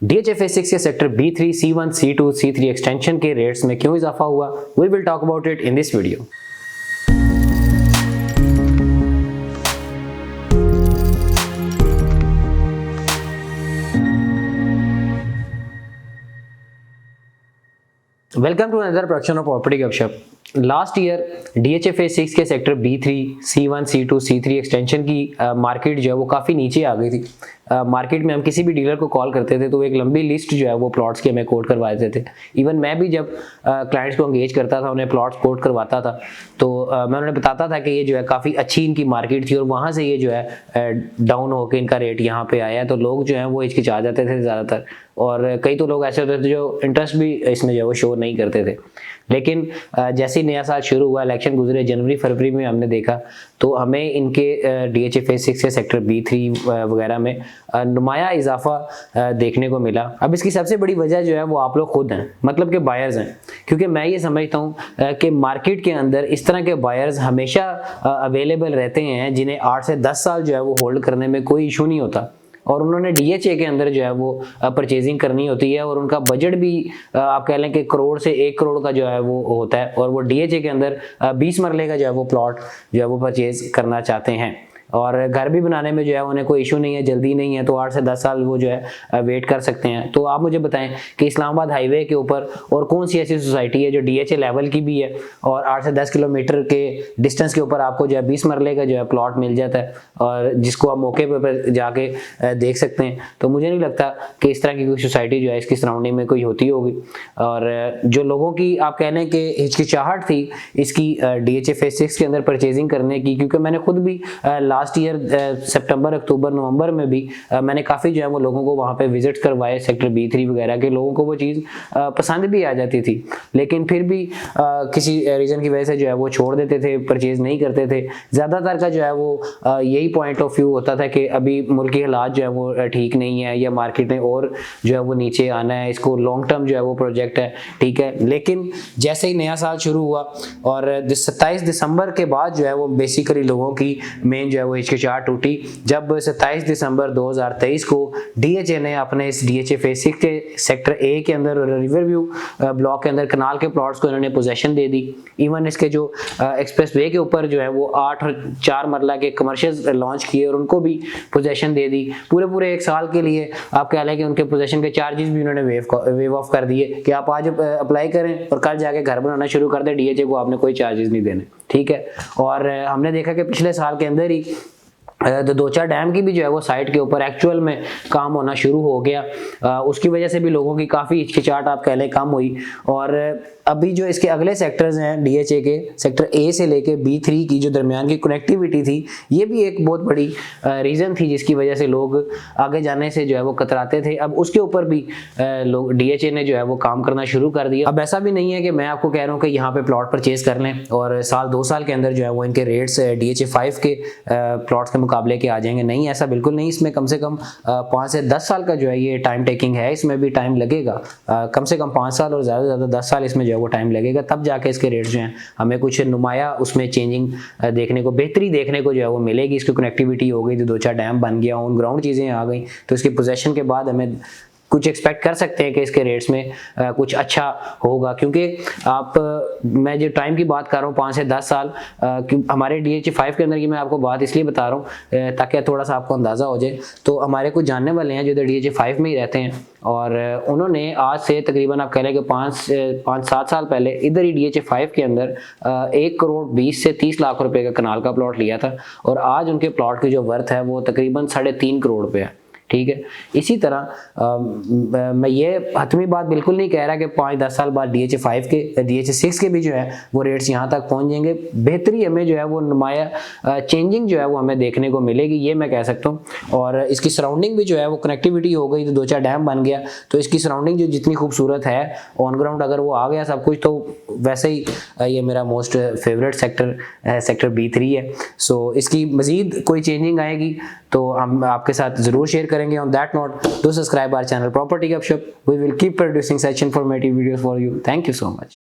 DHFA 6 के sector B3, C1, C2, C3 extension के rates में क्यों इजाफा हुआ, we will talk about it in this video. Welcome to another production of property गपशप। Last year DHFA 6 के sector B3, C1, C2, C3 extension की market जो है वो काफ़ी नीचे आ गई थी। मार्केट में हम किसी भी डीलर को कॉल करते थे तो एक लंबी लिस्ट जो है वो प्लॉट्स की हमें कोट करवा देते थे। इवन मैं भी जब क्लाइंट्स को एंगेज करता था, उन्हें प्लॉट्स कोट करवाता था, तो मैं उन्हें बताता था कि ये जो है काफ़ी अच्छी इनकी मार्केट थी और वहाँ से ये जो है डाउन होकर इनका रेट यहाँ पे आया है। तो लोग जो हैं वो हिचकिचा जाते थे ज़्यादातर, और कई तो लोग ऐसे होते थे जो इंटरेस्ट भी इसमें जो है वो शो नहीं करते थे। लेकिन जैसे ही नया साल शुरू हुआ, इलेक्शन गुजरे, जनवरी फरवरी में हमने देखा तो हमें इनके DHFA 6 के सेक्टर B3 वगैरह में नुमाया इजाफा देखने को मिला। अब इसकी सबसे बड़ी वजह जो है वो आप लोग खुद हैं, मतलब कि बायर्स हैं, क्योंकि मैं ये समझता हूँ कि मार्केट के अंदर इस तरह के बायर्स हमेशा अवेलेबल रहते हैं जिन्हें 8 से 10 साल जो है वो होल्ड करने में कोई इशू नहीं होता, और उन्होंने DHA के अंदर जो है वो परचेजिंग करनी होती है, और उनका बजट भी आप कह लें कि करोड़ से 1 करोड़ का जो है वो होता है, और वो DHA के अंदर 20 मरले का जो है वो प्लॉट जो है वो परचेज करना चाहते हैं, और घर भी बनाने में जो है उन्हें कोई इशू नहीं है, जल्दी नहीं है, तो 8 से 10 साल वो जो है वेट कर सकते हैं। तो आप मुझे बताएं कि इस्लामाबाद हाईवे के ऊपर और कौन सी ऐसी सोसाइटी है जो DHA लेवल की भी है और 8 से 10 किलोमीटर के डिस्टेंस के ऊपर आपको जो है 20 मरले का जो है प्लॉट मिल जाता है, और जिसको आप मौके पर जाके देख सकते हैं। तो मुझे नहीं लगता कि इस तरह की कोई सोसाइटी जो है इसकी सराउंडिंग में कोई होती होगी। और जो लोगों की आप कह लें कि हिचकिचाहट थी इसकी DHFA 6 के अंदर परचेजिंग करने की, क्योंकि मैंने खुद भी लास्ट ईयर सितंबर, अक्टूबर, नवंबर में भी मैंने काफ़ी जो है वो लोगों को वहाँ पे विजिट करवाए सेक्टर B3 वगैरह के। लोगों को वो चीज़ पसंद भी आ जाती थी, लेकिन फिर भी किसी रीज़न की वजह से जो है वो छोड़ देते थे, परचेज नहीं करते थे। ज़्यादातर का जो है वो यही पॉइंट ऑफ व्यू होता था कि अभी मुल्की हालात जो है वो ठीक नहीं है, या मार्केट में और जो है वो नीचे आना है, इसको लॉन्ग टर्म जो है वो प्रोजेक्ट है, ठीक है। लेकिन जैसे ही नया साल शुरू हुआ और 27 दिसंबर के बाद जो है वो बेसिकली लोगों की मेन जो है वो हिचकिचाहट टूटी, जब 27 दिसंबर 2023 को DHA ने अपने इस DHFA 6 के सेक्टर A के अंदर रिवर व्यू ब्लॉक के अंदर कनाल के प्लॉट्स को इन्होंने पोजेशन दे दी। इवन इसके जो एक्सप्रेस वे के ऊपर जो है वो 8 और 4 मरला के कमर्शियल लॉन्च किए और उनको भी पोजेशन दे दी। पूरे 1 साल के लिए आप कह लें कि उनके पोजेशन के चार्जेस भी उन्होंने वेव ऑफ कर दिए कि आप आज अप्लाई करें और कल जाके घर बनाना शुरू कर दें, DHA को आपने कोई चार्जेस नहीं देने, ठीक है। और हमने देखा कि पिछले साल के अंदर ही तो 2-4 डैम की भी जो है वो साइट के ऊपर एक्चुअल में काम होना शुरू हो गया। उसकी वजह से भी लोगों की काफ़ी हिचकिचाहट आप कह लें कम हुई। और अभी जो इसके अगले सेक्टर्स हैं DHA के सेक्टर A से लेके B3 की जो दरमियान की कनेक्टिविटी थी, ये भी एक बहुत बड़ी रीज़न थी जिसकी वजह से लोग आगे जाने से जो है वो कतराते थे। अब उसके ऊपर भी लोग DHA ने जो है वो काम करना शुरू कर दिया। अब ऐसा भी नहीं है कि मैं आपको कह रहा हूँ कि यहाँ पे प्लॉट परचेज कर लें और साल 2 साल के अंदर जो है वो इनके रेट्स DHA 5 के प्लॉट्स के मुकाबले के आ जाएंगे। नहीं, ऐसा बिल्कुल नहीं। इसमें कम से कम 5 से 10 साल का जो है ये टाइम टेकिंग है, इसमें भी टाइम लगेगा। कम से कम 5 साल और ज़्यादा से ज़्यादा 10 साल इसमें जो है वो टाइम लगेगा, तब जाके इसके रेट्स जो हैं हमें कुछ नुमाया उसमें चेंजिंग देखने को, बेहतरी देखने को जो है वो मिलेगी। इसकी कनेक्टिविटी हो गई, तो 2-4 डैम बन गया, ऑन ग्राउंड चीज़ें आ गई, तो इसकी पोजेशन के बाद हमें कुछ एक्सपेक्ट कर सकते हैं कि इसके रेट्स में कुछ अच्छा होगा। क्योंकि आप मैं जो टाइम की बात कर रहा हूँ 5 से 10 साल, हमारे DHA 5 के अंदर की मैं आपको बात इसलिए बता रहा हूँ ताकि थोड़ा सा आपको अंदाज़ा हो जाए। तो हमारे कुछ जानने वाले हैं जो इधर DHA 5 में ही रहते हैं, और उन्होंने आज से तकरीबन आप कह लें कि 5-7 साल पहले इधर ही DHA 5 के अंदर 1 करोड़ 20 से 30 लाख रुपए का कनाल का प्लॉट लिया था, और आज उनके प्लॉट की जो वर्थ है वो तकरीबन 3.5 करोड़ रुपये है, ठीक है। इसी तरह मैं ये हतमी बात बिल्कुल नहीं कह रहा कि 5-10 साल बाद DHA 5 के DHA 6 के भी जो है वो रेट्स यहाँ तक पहुँच जाएंगे। बेहतरी हमें जो है वो नुमाया चेंजिंग जो है वो हमें देखने को मिलेगी, ये मैं कह सकता हूँ। और इसकी सराउंडिंग भी जो है वो कनेक्टिविटी हो गई, तो 2-4 डैम बन गया, तो इसकी सराउंडिंग जो जितनी खूबसूरत है ऑन ग्राउंड अगर वो आ गया सब कुछ, तो वैसे ही ये मेरा मोस्ट फेवरेट सेक्टर B3 है। सो इसकी मज़ीद कोई चेंजिंग आएगी तो हम आपके साथ ज़रूर शेयर करेंगे। On that note, do subscribe our channel property Gapshap. We will keep producing such informative videos for you. Thank you so much.